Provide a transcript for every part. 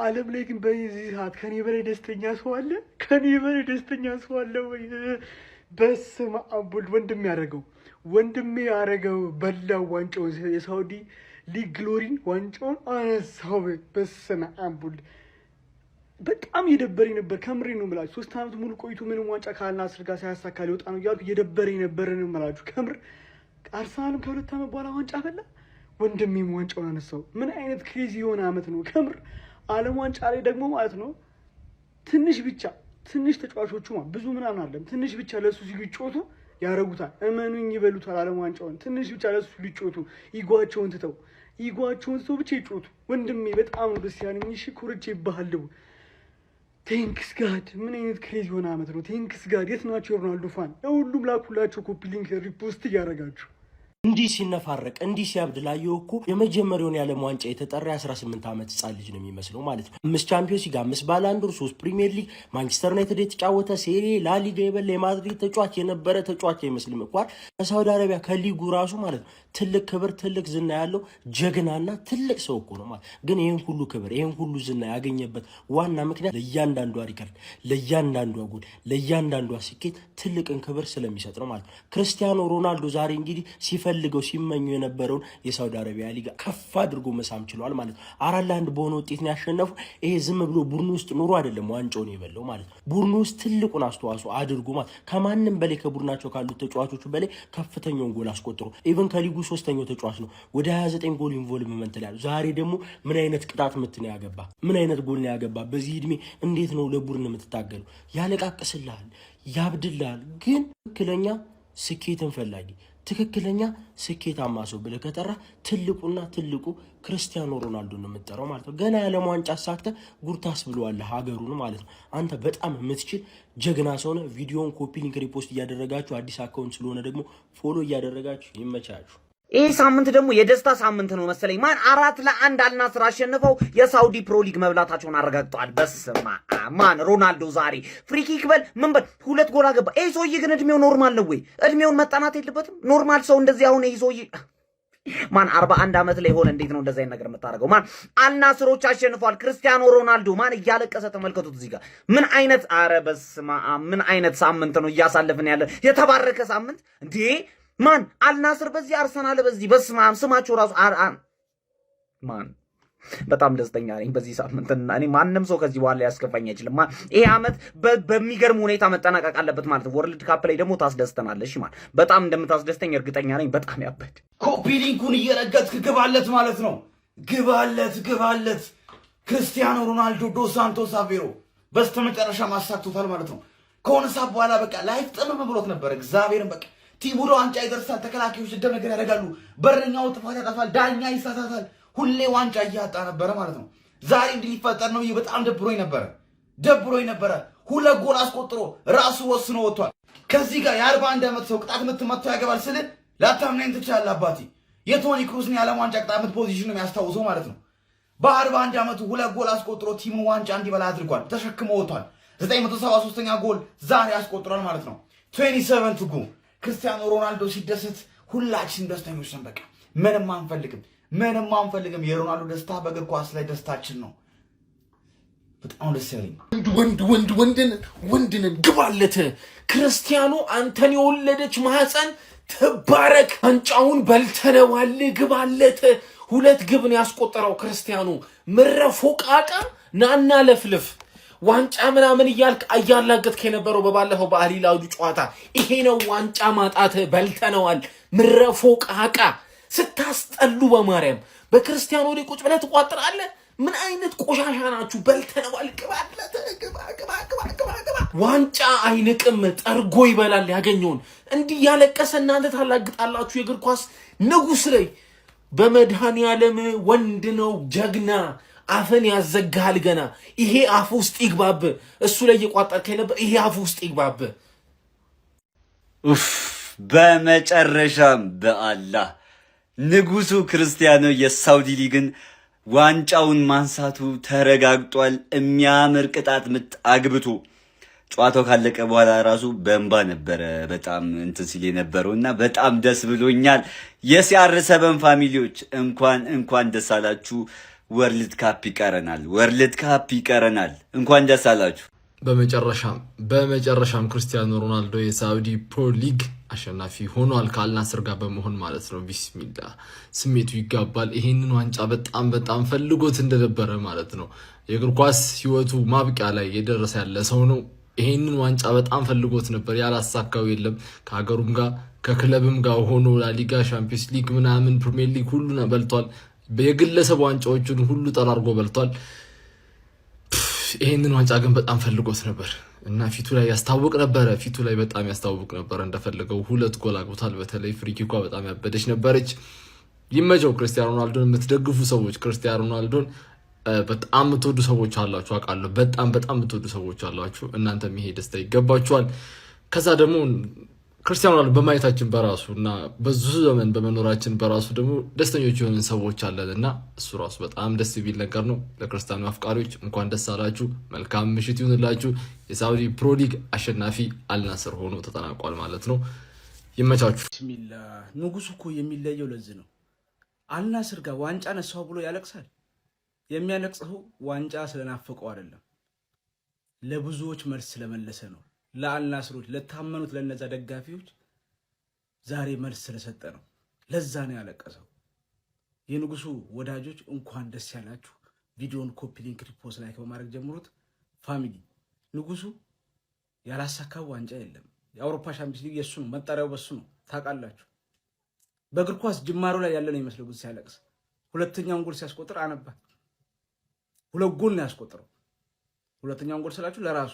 ዓለም ላይ ግን በዚህ ሰዓት ከኔ በላይ ደስተኛ ሰው አለ? ከኔ በላይ ደስተኛ ሰው አለ ወይ? በስመ አብ ወልድ። ወንድሜ ያረገው በላው ዋንጫውን፣ የሳውዲ ሊግ ግሎሪን ዋንጫውን አነሳው። በስመ አብ ወልድ። በጣም እየደበረኝ ነበር፣ ከምሬ ነው የምላችሁ። 3 ዓመት ሙሉ ቆይቶ ምንም ዋንጫ ከአልናስር ጋር ሳያሳካ ሊወጣ ነው እያልኩ እየደበረኝ ነበር ነው የምላችሁ። ከምር አርሰናልም ከ2 ዓመት በኋላ ዋንጫ በላ፣ ወንድሜም ዋንጫውን አነሳው። ምን አይነት ክሬዚ የሆነ ዓመት ነው ከምር። ዓለም ዋንጫ ላይ ደግሞ ማለት ነው ትንሽ ተጫዋቾቹ ብዙ ምናምን አለም ትንሽ ብቻ ለሱ ሲሉ ይጮቱ ያረጉታል። እመኑኝ ይበሉታል። ዓለም ዋንጫውን ትንሽ ብቻ ለሱ ሲሉ ይጮቱ፣ ይጓቸውን ትተው ብቻ ይጮቱ። ወንድሜ በጣም ነው ደስ ያለኝ። እሺ ኩርቼ ይባሃልው። ቴንክስ ጋድ። ምን አይነት ክሬዚ የሆነ ዓመት ነው። ቴንክስ ጋድ። የት ናቸው የሮናልዶ ፋን? ለሁሉም ላኩላቸው ኮፒ ሊንክ ሪፖስት እያደረጋችሁ። እንዲህ ሲነፋረቅ እንዲህ ሲያብድ ላየው እኮ የመጀመሪያውን የዓለም ዋንጫ የተጠራ 18 ዓመት ህጻን ልጅ ነው የሚመስለው ማለት ነው። 5 ቻምፒዮንስ ሊግ፣ 5 ባላንዶር፣ 3 ፕሪሚየር ሊግ፣ ማንቸስተር ዩናይትድ የተጫወተ ሴሪ ላሊጋ የበላ የማድሪድ ተጫዋች የነበረ ተጫዋች አይመስልም እንኳን ከሳውዲ አረቢያ ከሊጉ ራሱ ማለት ነው። ትልቅ ክብር ትልቅ ዝና ያለው ጀግናና ትልቅ ሰው እኮ ነው ማለት። ግን ይሄን ሁሉ ክብር ይሄን ሁሉ ዝና ያገኘበት ዋና ምክንያት ለእያንዳንዷ ሪከርድ፣ ለእያንዳንዷ ጎል፣ ለእያንዳንዷ ስኬት ትልቅን ክብር ስለሚሰጥ ነው ማለት ነው። ክርስቲያኖ ሮናልዶ ዛሬ እንግዲህ ሲፈልገው ሲመኙ የነበረውን የሳውዲ አረቢያ ሊጋ ከፍ አድርጎ መሳም ችሏል ማለት ነው። 4-1 በሆነ ውጤት ነው ያሸነፉ። ይሄ ዝም ብሎ ቡድኑ ውስጥ ኑሮ አይደለም ዋንጫውን የበለው ማለት ነው። ቡድኑ ውስጥ ትልቁን አስተዋጽኦ አድርጎ ማለት ከማንም በላይ ከቡድናቸው ካሉት ተጫዋቾቹ በላይ ከፍተኛውን ጎል አስቆጥሮ ኢቭን ከሊጉ 3ኛው ተጫዋች ነው። ወደ 29 ጎል ኢንቮልቭመንት ላይ ያለው። ዛሬ ደግሞ ምን አይነት ቅጣት ምት ነው ያገባ? ምን አይነት ጎል ነው ያገባ? በዚህ እድሜ እንዴት ነው ለቡድን የምትታገለው? ያለቃቅስልሃል፣ ያብድልሃል። ግን ትክክለኛ ስኬትን ፈላጊ ትክክለኛ ስኬታማ ሰው ብለህ ከጠራ ትልቁ ክርስቲያኖ ሮናልዶ ነው የምትጠራው ማለት ነው። ገና የዓለም ዋንጫ አሳክተ ጉርታስ ብለዋለህ ሀገሩን ማለት ነው። አንተ በጣም የምትችል ጀግና ሰው ነህ። ቪዲዮውን ኮፒ ሊንክ ሪፖስት እያደረጋችሁ አዲስ አካውንት ስለሆነ ደግሞ ፎሎ እያደረጋችሁ ይመቻችሁ። ይህ ሳምንት ደግሞ የደስታ ሳምንት ነው መሰለኝ። 4-1 አልናስር አሸንፈው የሳውዲ ፕሮ ሊግ መብላታቸውን አረጋግጠዋል። በስማ ሮናልዶ ዛሬ ፍሪኪክ በል ምን በል 2 ጎል አገባ። ይህ ሰውዬ ግን እድሜው ኖርማል ነው ወይ? እድሜውን መጠናት የለበትም? ኖርማል ሰው እንደዚህ አሁን ይህ ሰውዬ 41 ዓመት ላይ ሆነ እንዴት ነው እንደዚህ አይነት ነገር የምታደርገው? አልናስሮች አሸንፈዋል። ክርስቲያኖ ሮናልዶ እያለቀሰ ተመልከቱት እዚህ ጋር። ምን አይነት በስማ ምን አይነት ሳምንት ነው እያሳለፍን ያለ? የተባረከ ሳምንት እንዴ! አልናስር በዚህ አርሰናል በዚህ በስማም ስማቸው ራሱ በጣም ደስተኛ ነኝ በዚህ ሳምንት። እኔ ማንም ሰው ከዚህ በኋላ ያስከፋኝ አይችልም። ይሄ ዓመት በሚገርም ሁኔታ መጠናቀቅ አለበት ማለት ነው። ወርልድ ካፕ ላይ ደግሞ ታስደስተናለሽ በጣም እንደምታስደስተኝ እርግጠኛ ነኝ። በጣም ያበድ ኮፒ ሊንኩን እየረገጥክ ግባለት ማለት ነው። ግባለት። ክርስቲያኖ ሮናልዶ ዶስ ሳንቶስ አቬሮ በስተመጨረሻ ማሳክቶታል ማለት ነው። ከሆነ ሰዓት በኋላ በቃ ላይፍ ጥምም ብሎት ነበር። እግዚአብሔርን በቃ ቲሙ ዋንጫ ይደርሳል። ተከላካዮች ደም ነገር ያደርጋሉ። በረኛው ጥፋት ያጠፋል። ዳኛ ይሳሳታል። ሁሌ ዋንጫ እያጣ ነበረ ማለት ነው። ዛሬ እንዲህ ሊፈጠር ነው በጣም ደብሮኝ ነበረ። 2 ጎል አስቆጥሮ ራሱ ወስኖ ወጥቷል። ከዚህ ጋር የ41 ዓመት ሰው ቅጣት ምት መጥቶ ያገባል ስል ላታምናኝ ትችላለህ አባቴ። የቶኒ ክሩስን የዓለም ዋንጫ ቅጣት ምት ፖዚሽን ነው የሚያስታውሰው ማለት ነው። በ41 ዓመቱ 2 ጎል አስቆጥሮ ቲሙ ዋንጫ እንዲበላ አድርጓል። ተሸክሞ ወጥቷል። 973ኛ ጎል ዛሬ አስቆጥሯል ማለት ነው። 27 ጎል ክርስቲያኖ ሮናልዶ ሲደሰት ሁላችን ደስተኞች ነን። በቃ ምንም አንፈልግም። የሮናልዶ ደስታ በእግር ኳስ ላይ ደስታችን ነው። በጣም ደስ ያለኝ ወንድንን ግባለት። ክርስቲያኖ አንተን የወለደች ማህፀን ትባረክ። ዋንጫውን በልተነዋል። ግባለት። 2 ግብን ያስቆጠረው ክርስቲያኖ ምረፎ ቃቃ ናና ለፍልፍ ዋንጫ ምናምን እያላገጥክ የነበረው በባለፈው በአሊላጁ ጨዋታ ይሄ ነው ዋንጫ ማጣት። በልተነዋል። ምረፎ ቃቃ ስታስጠሉ በማርያም በክርስቲያኖ ላይ ቁጭ ብለህ ትቋጥራለህ። ምን አይነት ቆሻሻ ናችሁ? በልተነዋል። ግባለት። ግባ። ዋንጫ አይንቅም፣ ጠርጎ ይበላል ያገኘውን። እንዲህ ያለቀሰ እናንተ ታላግጣላችሁ የእግር ኳስ ንጉስ ላይ። በመድኃኒዓለም ወንድ ነው ጀግና። አፈን ያዘጋል ገና። ይሄ አፍ ውስጥ ይግባብ። እሱ ላይ እየቋጠርከ ነበር። ይሄ አፍ ውስጥ ይግባብ። በመጨረሻም በአላህ ንጉሱ ክርስቲያኖ የሳውዲ ሊግን ዋንጫውን ማንሳቱ ተረጋግጧል። የሚያምር ቅጣት ምት አግብቶ ጨዋታው ካለቀ በኋላ ራሱ በእንባ ነበረ በጣም እንትን ሲል የነበረውና በጣም ደስ ብሎኛል። የሲአር7 ፋሚሊዎች እንኳን ደስ አላችሁ። ወርልድ ካፕ ይቀረናል። እንኳን ደስ አላችሁ። በመጨረሻም ክርስቲያኖ ሮናልዶ የሳውዲ ፕሮ ሊግ አሸናፊ ሆኗል ከአልናስር ጋር በመሆን ማለት ነው። ቢስሚላ ስሜቱ ይጋባል። ይሄንን ዋንጫ በጣም ፈልጎት እንደነበረ ማለት ነው። የእግር ኳስ ህይወቱ ማብቂያ ላይ የደረሰ ያለ ሰው ነው። ይሄንን ዋንጫ በጣም ፈልጎት ነበር፣ ያላሳካው የለም። ከሀገሩም ጋር ከክለብም ጋር ሆኖ ላሊጋ፣ ሻምፒዮንስ ሊግ ምናምን ፕሪሚየር ሊግ ሁሉ በልቷል። የግለሰብ ዋንጫዎችን ሁሉ ጠራርጎ በልቷል። ይሄንን ዋንጫ ግን በጣም ፈልጎት ነበር እና ፊቱ ላይ ያስታውቅ ነበር እንደፈለገው 2 ጎል አግብቷል። በተለይ ፍሪኪኳ በጣም ያበደች ነበረች። ይመቸው። ክርስቲያኖ ሮናልዶን የምትደግፉ ሰዎች፣ ክርስቲያኖ ሮናልዶን በጣም የምትወዱ ሰዎች አላችሁ አውቃለሁ። በጣም የምትወዱ ሰዎች አላችሁ። እናንተም ይሄ ደስታ ይገባችኋል። ከዛ ደግሞ ክርስቲያኖ ሮናልዶ በማየታችን በራሱ እና በዙ ዘመን በመኖራችን በራሱ ደግሞ ደስተኞች የሆንን ሰዎች አለን እና እሱ ራሱ በጣም ደስ የሚል ነገር ነው። ለክርስቲያኖ አፍቃሪዎች እንኳን ደስ አላችሁ፣ መልካም ምሽት ይሁንላችሁ። የሳውዲ ፕሮ ሊግ አሸናፊ አልናስር ሆኖ ተጠናቋል ማለት ነው። ይመቻችሁ። ቢስሚላ ንጉሱ እኮ የሚለየው ለዚህ ነው። አልናስር ጋር ዋንጫ ነሳው ብሎ ያለቅሳል። የሚያለቅሰው ዋንጫ ስለናፈቀው አይደለም፣ ለብዙዎች መልስ ስለመለሰ ነው። ለአልናስሮች ለታመኑት ለነዛ ደጋፊዎች ዛሬ መልስ ስለሰጠ ነው። ለዛ ነው ያለቀሰው። የንጉሱ ወዳጆች እንኳን ደስ ያላችሁ። ቪዲዮን ኮፒ ሊንክ ሪፖስት ላይክ በማድረግ ጀምሩት። ፋሚሊ ንጉሱ ያላሳካው ዋንጫ የለም። የአውሮፓ ሻምፒዮንስ ሊግ የሱ ነው፣ መጣሪያው በሱ ነው። ታውቃላችሁ። በእግር ኳስ ጅማሮ ላይ ያለ ነው የሚመስለው ግን ሲያለቅስ። ሁለተኛውን ጎል ሲያስቆጥር አነባ። 2 ጎል ነው ያስቆጥረው። ሁለተኛውን ጎል ስላችሁ ለራሱ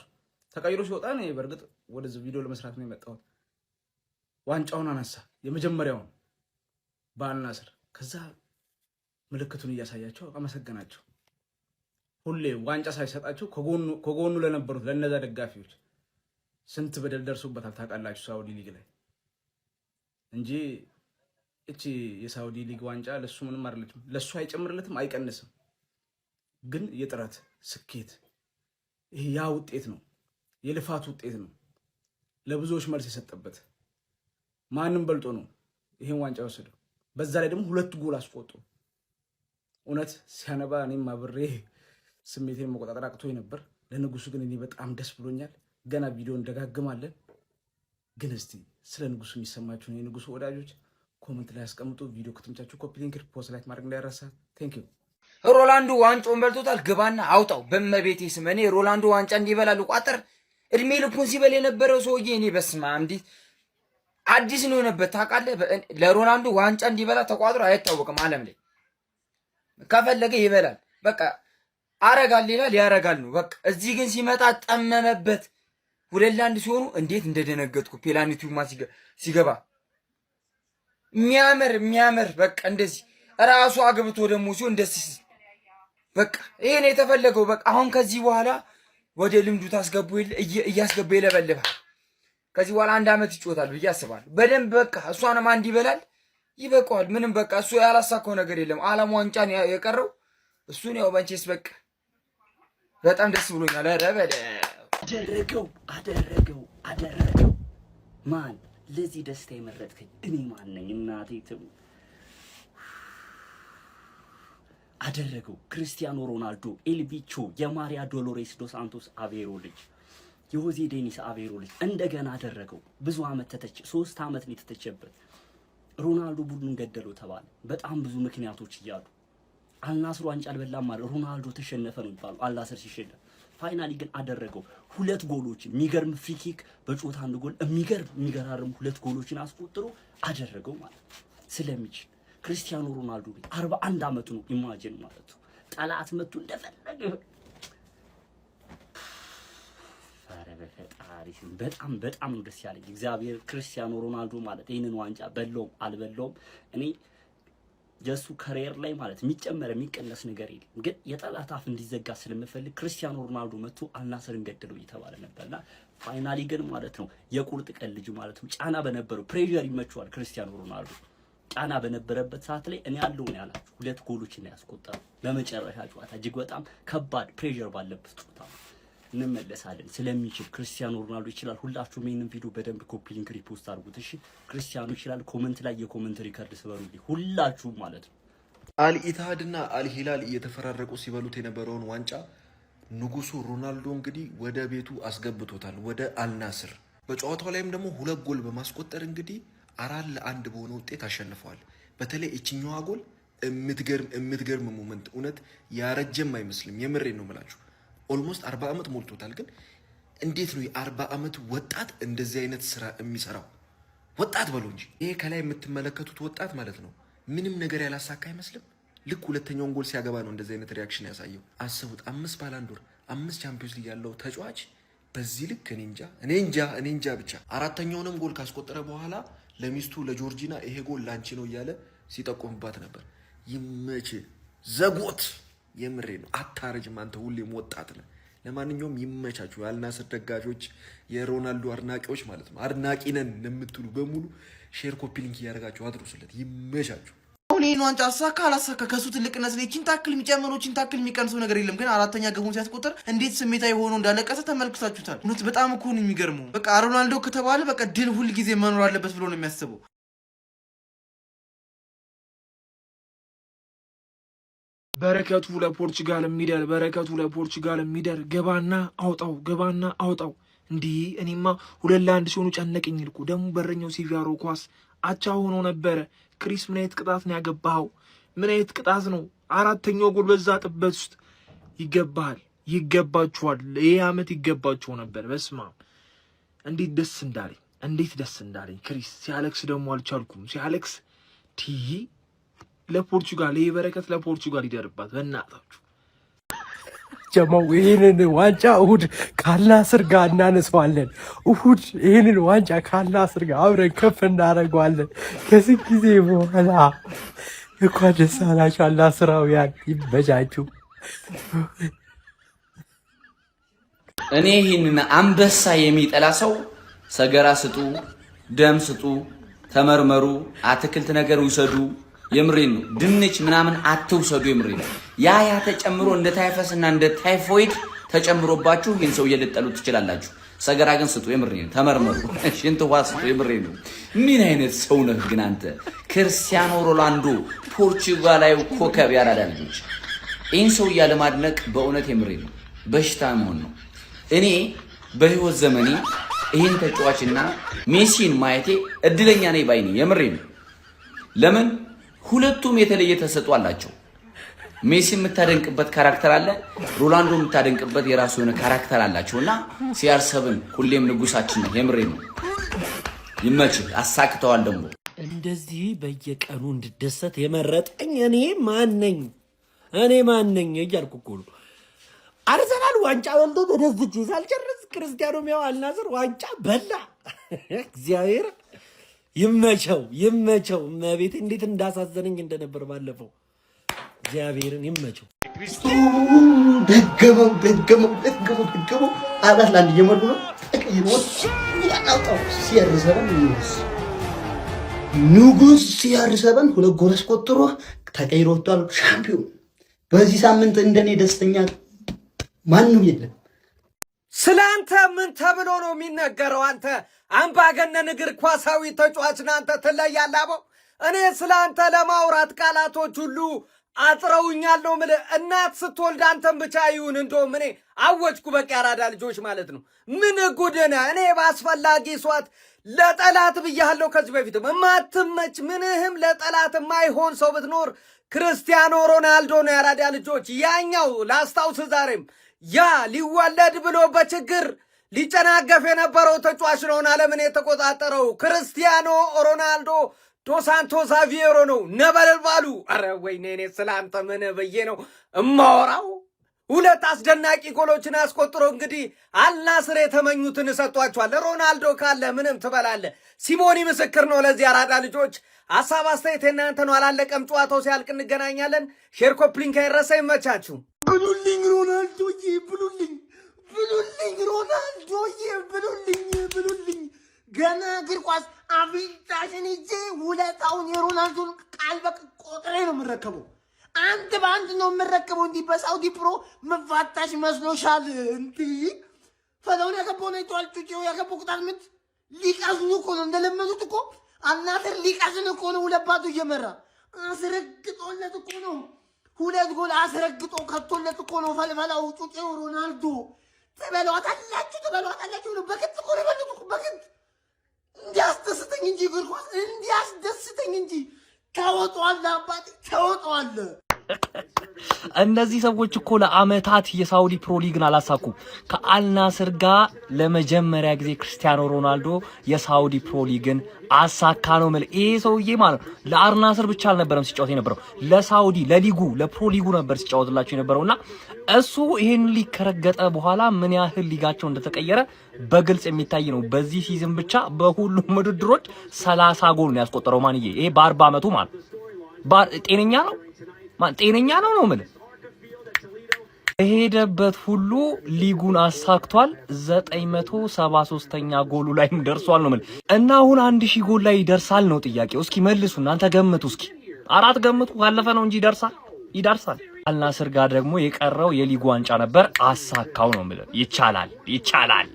ተቀይሮ ሲወጣ ነው። በእርግጥ ወደዚህ ቪዲዮ ለመስራት ነው የመጣሁት። ዋንጫውን አነሳ፣ የመጀመሪያውን በአልናስር። ከዛ ምልክቱን እያሳያቸው አመሰገናቸው። ሁሌ ዋንጫ ሳይሰጣቸው ከጎኑ ለነበሩት ለነዛ ደጋፊዎች ስንት በደል ደርሶበታል ታውቃላችሁ፣ ሳውዲ ሊግ ላይ እንጂ እቺ የሳውዲ ሊግ ዋንጫ ለሱ ምንም አይደለችም። ለሱ አይጨምርለትም አይቀንስም። ግን የጥረት ስኬት ይሄ ያ ውጤት ነው፣ የልፋት ውጤት ነው። ለብዙዎች መልስ የሰጠበት ማንም በልጦ ነው ይሄን ዋንጫ ወሰደው። በዛ ላይ ደግሞ 2 ጎል አስቆጥሮ እውነት ሲያነባ እኔም አብሬ ስሜቴን መቆጣጠር አቅቶኝ ነበር። ለንጉሱ ግን እኔ በጣም ደስ ብሎኛል። ገና ቪዲዮ እንደጋግማለን። ግን እስቲ ስለ ንጉሱ የሚሰማችሁን የንጉሱ ወዳጆች ኮሜንት ላይ አስቀምጡ። ቪዲዮ ከተመቻችሁ ኮፒ ሊንክ ፖስት ላይክ ማድረግ እንዳይረሳ። ቴንክ ዩ። ሮላንዶ ዋንጫውን በልቶታል። ግባና አውጣው በመቤቴ ስም። እኔ ሮላንዶ ዋንጫ እንዲበላል ቋጠር እድሜ ልኩን ሲበል የነበረው ሰውዬ እኔ በስመ አብ እንዴት አዲስ ነው የሆነበት ታውቃለህ። ለሮላንዶ ዋንጫ እንዲበላ ተቋጥሮ አይታወቅም ዓለም ላይ። ከፈለገ ይበላል በቃ አረጋል ይላል ያረጋል ነው በቃ። እዚህ ግን ሲመጣ ጠመመበት። 2-1 ሲሆኑ እንዴት እንደደነገጥኩ ፔናልቲውማ ሲገባ የሚያምር በቃ እንደዚህ ራሱ አግብቶ ደግሞ ሲሆን ደስ በቃ ይሄ ነው የተፈለገው። በቃ አሁን ከዚህ በኋላ ወደ ልምዱ ታስገቡ እያስገባ ይለበልባል። ከዚህ በኋላ 1 ዓመት ይጮታል ብዬ አስባለሁ በደንብ በቃ። እሷንም አንድ ይበላል ይበቃዋል። ምንም በቃ እሱ ያላሳካው ነገር የለም። ዓለም ዋንጫን የቀረው እሱን ያው ባንቼስ በቃ በጣም ደስ ብሎኛል። ኧረ በለ አደረገው ማን ለዚህ ደስታ የመረጥከኝ እኔ ማን ነኝ? እናቴ ትሙ አደረገው። ክርስቲያኖ ሮናልዶ ኤልቢቾ የማሪያ ዶሎሬስ ዶስ ሳንቶስ አቬሮ ልጅ የሆዜ ዴኒስ አቬሮ ልጅ እንደገና አደረገው። ብዙ አመት ተተቸ። 3 አመት ነው የተተቸበት። ሮናልዶ ቡድኑን ገደለው ተባለ። በጣም ብዙ ምክንያቶች እያሉ አልናስር ዋንጫ አልበላም ማለት ሮናልዶ ተሸነፈ ነው የሚባለው። አልናስር ሲሸነፍ ፋይናሊ ግን አደረገው። 2 ጎሎችን የሚገርም ፍሪ ኪክ በጮታ 1 ጎል የሚገራርም 2 ጎሎችን አስቆጥሮ አደረገው ማለት ስለሚችል ክርስቲያኖ ሮናልዶ 41 አመቱ ነው። ኢማጂን ማለት ነው። ጠላት መጥቶ እንደፈለገ በጣም ነው ደስ ያለኝ። እግዚአብሔር ክርስቲያኖ ሮናልዶ ማለት ይሄንን ዋንጫ በለውም አልበለውም እኔ ጀሱ ካሪየር ላይ ማለት የሚጨመር የሚቀነስ ነገር የለም። ግን የጠላት አፍ እንዲዘጋ ስለምፈልግ ክርስቲያኖ ሮናልዶ መጥቶ አልናስርን ገደለው እየተባለ ነበርና ፋይናሊ ግን ማለት ነው የቁርጥ ቀን ልጅ ማለት ነው ጫና በነበረው ፕሬሸር ይመቸዋል። ክርስቲያኖ ሮናልዶ ጫና በነበረበት ሰዓት ላይ እኔ ያለው ነው ያላችሁ 2 ጎሎችን ያስቆጠረው ለመጨረሻ ጨዋታ እጅግ በጣም ከባድ ፕሬሸር ባለበት ጨዋታ እንመለሳለን። ስለሚችል ክርስቲያኖ ሮናልዶ ይችላል። ሁላችሁም ይሄንን ቪዲዮ በደንብ ኮፒ ሊንክ ሪፖስት አድርጉት። እሺ ክርስቲያኖ ይችላል። ኮሜንት ላይ የኮሜንት ሪከርድ ስበሩልኝ ሁላችሁም ማለት ነው። አልኢትሃድና አልሂላል እየተፈራረቁ ሲበሉት የነበረውን ዋንጫ ንጉሱ ሮናልዶ እንግዲህ ወደ ቤቱ አስገብቶታል፣ ወደ አልናስር። በጨዋታው ላይም ደግሞ 2 ጎል በማስቆጠር እንግዲህ 4-1 በሆነ ውጤት አሸንፈዋል። በተለይ እችኛዋ ጎል የምትገርም ሞመንት፣ እውነት ያረጀም አይመስልም። የምሬ ነው የምላችሁ። ኦልሞስት 40 ዓመት ሞልቶታል። ግን እንዴት ነው የ40 ዓመት ወጣት እንደዚህ አይነት ስራ የሚሰራው? ወጣት በሉ እንጂ ይሄ ከላይ የምትመለከቱት ወጣት ማለት ነው ምንም ነገር ያላሳካ አይመስልም። ልክ ሁለተኛውን ጎል ሲያገባ ነው እንደዚህ አይነት ሪያክሽን ያሳየው። አስቡት 5 ባላንዶር 5 ቻምፒዮንስ ሊግ ያለው ተጫዋች በዚህ ልክ እኔ እንጃ ብቻ። አራተኛውንም ጎል ካስቆጠረ በኋላ ለሚስቱ ለጆርጂና ይሄ ጎል ላንቺ ነው እያለ ሲጠቆምባት ነበር። ይመች ዘጎት፣ የምሬ ነው። አታረጅም አንተ፣ ሁሌም ወጣት ነህ። ለማንኛውም ይመቻችሁ የአልናስር ደጋፊዎች፣ የሮናልዶ አድናቂዎች ማለት ነው። አድናቂ ነን የምትሉ በሙሉ ሼር ኮፒ ሊንክ እያደረጋችሁ አድርሱለት። ይመቻችሁ። አሁን ይሄን ዋንጫ አሳካ አላሳካ ከሱ ትልቅነት ላይ እቺን ታክል የሚጨምረው እቺን ታክል የሚቀንሰው ነገር የለም። ግን አራተኛ ግቡን ሲያስቆጥር እንዴት ስሜታዊ ሆኖ እንዳለቀሰ ተመልክታችሁታል። እውነት በጣም እኮ ነው የሚገርመው። በቃ ሮናልዶ ከተባለ በቃ ድል ሁል ጊዜ መኖር አለበት ብሎ ነው የሚያስበው። በረከቱ ለፖርቹጋል የሚደር ገባና አውጣው። እንዲህ እኔማ 2-1 ሲሆኑ ጨነቀኝ ልኩ። ደግሞ በረኛው ሲቪያሮ ኳስ አቻ ሆኖ ነበረ። ክሪስ ምን አይነት ቅጣት ነው ያገባኸው? ምን አይነት ቅጣት ነው? አራተኛው ጎል በዛ ጥበት ውስጥ ይገባችኋል። ይሄ ዓመት ይገባችሁ ነበር። በስማም እንዴት ደስ እንዳለኝ ክሪስ ሲያለክስ ደግሞ አልቻልኩም። ሲያለክስ ለፖርቹጋል ይሄ በረከት ለፖርቹጋል ይደርባት በእናታችሁ። ጀማው ይሄንን ዋንጫ እሁድ ከአልናስር ጋር እናነሳዋለን። እሁድ ይሄንን ዋንጫ ከአልናስር ጋር አብረን ከፍ እናደርገዋለን። ከዚህ ጊዜ በኋላ እንኳን ደስ አላችሁ አልናስራውያን፣ ይመቻችሁ። እኔ ይህንን አንበሳ የሚጠላ ሰው ሰገራ ስጡ፣ ደም ስጡ፣ ተመርመሩ፣ አትክልት ነገር ውሰዱ። የምሬን ነው። ድንች ምናምን አትውሰዱ። የምሬን ነው። ያ ተጨምሮ እንደ ታይፈስና እንደ ታይፎይድ ተጨምሮባችሁ ይህን ሰው እየልጠሉ ትችላላችሁ። ሰገራ ግን ስጡ። የምሬን ነው። ተመርመሩ። ሽንት ውሃ ስጡ። የምሬን ነው። ምን አይነት ሰው ነህ ግን አንተ? ክርስቲያኖ ሮናልዶ ፖርቹጋላዊ ኮከብ ያራዳ ልጆች፣ ይህን ሰው ያለማድነቅ በእውነት የምሬን ነው በሽታ መሆን ነው። እኔ በህይወት ዘመኔ ይህን ተጫዋችና ሜሲን ማየቴ እድለኛ ነኝ ባይ ነኝ። የምሬን ነው። ለምን? ሁለቱም የተለየ ተሰጥኦ አላቸው። ሜሲ የምታደንቅበት ካራክተር አለ፣ ሮናልዶ የምታደንቅበት የራሱ የሆነ ካራክተር አላቸውና ሲያርሰብን ሁሌም ንጉሳችን ነው። የምሬ ነው። ይመችህ። አሳክተዋል ደግሞ እንደዚህ በየቀኑ እንድደሰት የመረጠኝ እኔ ማን ነኝ እያልኩ እኮ ነው። አርሰናል ዋንጫ በልቶ ተደስቼ ሳልጨርስ ክርስቲያኖ ሚያው አልናስር ዋንጫ በላ። እግዚአብሔር ይመቸው። መቤት እንዴት እንዳሳዘነኝ እንደነበር ባለፈው። እግዚአብሔርን ይመቸው። ደገመው 4-1 እየመሩ ነው። ንጉስ ሲያርሰበን 2 ጎል አስቆጥሮ ተቀይሮ ወጥቷል። ሻምፒዮን በዚህ ሳምንት እንደኔ ደስተኛ ማንም የለም። ስላንተ ምን ተብሎ ነው የሚነገረው? አንተ አምባገነን እግር ኳሳዊ ተጫዋች ነህ። አንተ ትለያለህ አቦ። እኔ ስላንተ ለማውራት ቃላቶች ሁሉ አጥረውኛል ነው የምልህ። እናት ስትወልድ አንተን ብቻ ይሁን እንደውም እኔ አወጅኩ። በቃ ያራዳ ልጆች ማለት ነው። ምን ጉድ ነህ? እኔ በአስፈላጊ ሰዓት ለጠላት ብያለሁ። ከዚህ በፊትም የማትመች ምንህም ለጠላት የማይሆን ሰው ብትኖር ክርስቲያኖ ሮናልዶ ነው። ያራዳ ልጆች ያኛው ላስታውስ ዛሬም ያ ሊወለድ ብሎ በችግር ሊጨናገፍ የነበረው ተጫዋች ነው ዓለምን የተቆጣጠረው ክርስቲያኖ ሮናልዶ ዶስ ሳንቶስ አቬሮ ነው ነበልባሉ። አረ ወይኔ እኔ ስላንተ ምን ብዬ ነው እማወራው? 2 አስደናቂ ጎሎችን አስቆጥሮ እንግዲህ አልናስር የተመኙትን ሰጥቷቸዋል። ሮናልዶ ካለ ምንም ትበላለ። ሲሞኒ ምስክር ነው ለዚህ አራዳ ልጆች። ሀሳብ አስተያየት የእናንተ ነው። አላለቀም። ጨዋታው ሲያልቅ እንገናኛለን። ሼር ኮፒ ሊንክ አይረሳ። ይመቻችሁ። ብሉልኝ ሮናልዶዬ፣ ብሉልኝ ሮናልዶዬ፣ ብሉልኝ። ገና እግር ኳስ አፍንጫሽን ይዤ ውለታውን የሮናልዶን ቃል በቃል ቆጥሬ ነው የምረከበው። አንድ በአንድ ነው የምረከበው። እንዲህ በሳውዲ ፕሮ መፋታሽ መስሎሻል? እንዲህ ፈለውን ያገባው ነው ጩጬው ያገባው ቁጣት ምት ሊቀዝኑ እኮ ነው እንደለመዱት እኮ አልናስር ሊቀዝን እኮ ነው 2-2 እየመራ አስረግጦለት እኮ ነው። 2 ጎል አስረግጦ ከቶለት እኮ ነው። ፈልፈላው ጩጬው ሮናልዶ ትበሏታላችሁ ነው። በግድ እኮ ነው የበሉት እኮ በግድ። እንዲያስደስተኝ እንጂ እግር ኳስ እንዲያስደስተኝ እንጂ ተወጧል፣ አባቴ ተወጧል። እነዚህ ሰዎች እኮ ለአመታት የሳውዲ ፕሮ ሊግን አላሳኩም። ከአልናስር ጋር ለመጀመሪያ ጊዜ ክርስቲያኖ ሮናልዶ የሳውዲ ፕሮ ሊግን አሳካ ነው ማለት። ይሄ ሰውዬ ማለት ለአልናስር ብቻ አልነበረም ሲጫወት የነበረው ለሳውዲ ለሊጉ ለፕሮ ሊጉ ነበር ሲጫወትላቸው የነበረውና እሱ ይሄን ሊግ ከረገጠ በኋላ ምን ያህል ሊጋቸው እንደተቀየረ በግልጽ የሚታይ ነው። በዚህ ሲዝን ብቻ በሁሉም ውድድሮች 30 ጎል ነው ያስቆጠረው ማንዬ። ይሄ በ40 አመቱ ማለት ጤነኛ ነው ጤነኛ ነው ማለት የሄደበት ሁሉ ሊጉን አሳክቷል። 973ኛ ጎሉ ላይም ደርሷል ነው ማለት እና አሁን 1000 ጎል ላይ ይደርሳል ነው ጥያቄው። እስኪ መልሱ እናንተ ገምቱ። እስኪ 4 ገምቱ። ካለፈ ነው እንጂ ይደርሳል። አልናስር ጋር ደግሞ የቀረው የሊጉ ዋንጫ ነበር፣ አሳካው ነው ማለት ይቻላል።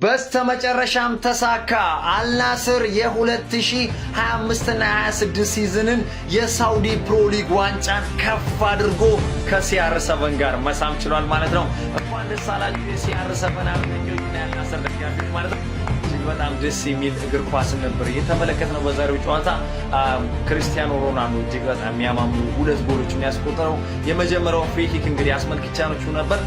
በስተመጨረሻም ተሳካ። አልናስር የ2025 እና 26 ሲዝንን የሳውዲ ፕሮ ሊግ ዋንጫን ከፍ አድርጎ ከሲአር7 ጋር መሳም ችሏል ማለት ነው። እንኳን ደስ አላችሁ የሲአር7 አርበኞች እና አልናስር ደጋፊዎች ማለት ነው። በጣም ደስ የሚል እግር ኳስ ነበር የተመለከትነው በዛሬው ጨዋታ። ክርስቲያኖ ሮናልዶ እጅግ በጣም የሚያማምሩ 2 ጎሎችን ያስቆጠረው የመጀመሪያው ፍሪ ኪክ እንግዲህ አስመልክቻችሁ ነበር።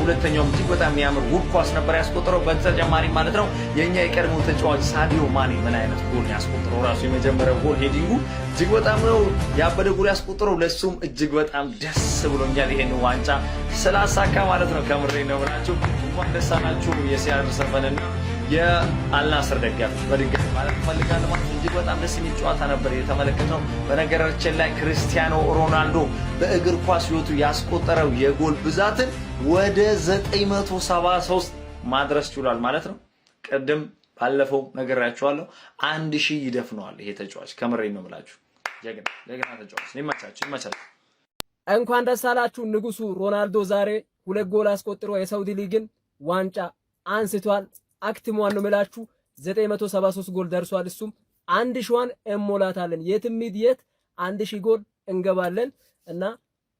ሁለተኛውም እጅግ በጣም የሚያምር ውብ ኳስ ነበር ያስቆጠረው። በተጨማሪ ማለት ነው የኛ የቀድሞ ተጫዋች ሳዲዮ ማኔ ምን አይነት ጎል ያስቆጠረው ራሱ የመጀመሪያው ጎል ሄዲንጉ እጅግ በጣም ነው ያበደ ጎል ያስቆጠረው። ለሱም እጅግ በጣም ደስ ብሎኛል ይሄን ዋንጫ ስላሳካ ማለት ነው። ከምሬ ነው ብላችሁ እንኳን ደስ አላችሁ የሲአር7 እና የአልናስር ደጋፊ በድጋሚ ማለት ፈልጋለሁ ማለት እጅግ በጣም ደስ የሚል ጨዋታ ነበር የተመለከተው። በነገራችን ላይ ክርስቲያኖ ሮናልዶ በእግር ኳስ ህይወቱ ያስቆጠረው የጎል ብዛትን ወደ 973 ማድረስ ችሏል ማለት ነው። ቅድም ባለፈው ነገራችኋለሁ 1000 ይደፍነዋል ይሄ ተጫዋች። ከምሬ ነው የምላችሁ ጀግና ተጫዋች። ይመቻችሁ። እንኳን ደስ አላችሁ ንጉሱ ሮናልዶ ዛሬ 2 ጎል አስቆጥሮ የሳውዲ ሊግን ዋንጫ አንስቷል። አክቲሟን ነው የምላችሁ 973 ጎል ደርሷል። እሱም 1000 እሞላታለን። የትም የት 1000 ጎል እንገባለን እና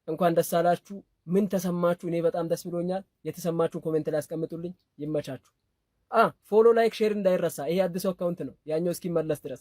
እንኳን ደስ አላችሁ። ምን ተሰማችሁ? እኔ በጣም ደስ ብሎኛል። የተሰማችሁ ኮሜንት ላይ አስቀምጡልኝ። ይመቻችሁ። ፎሎ ላይክ ሼር እንዳይረሳ። ይሄ አዲስ አካውንት ነው ያኛው እስኪመለስ ድረስ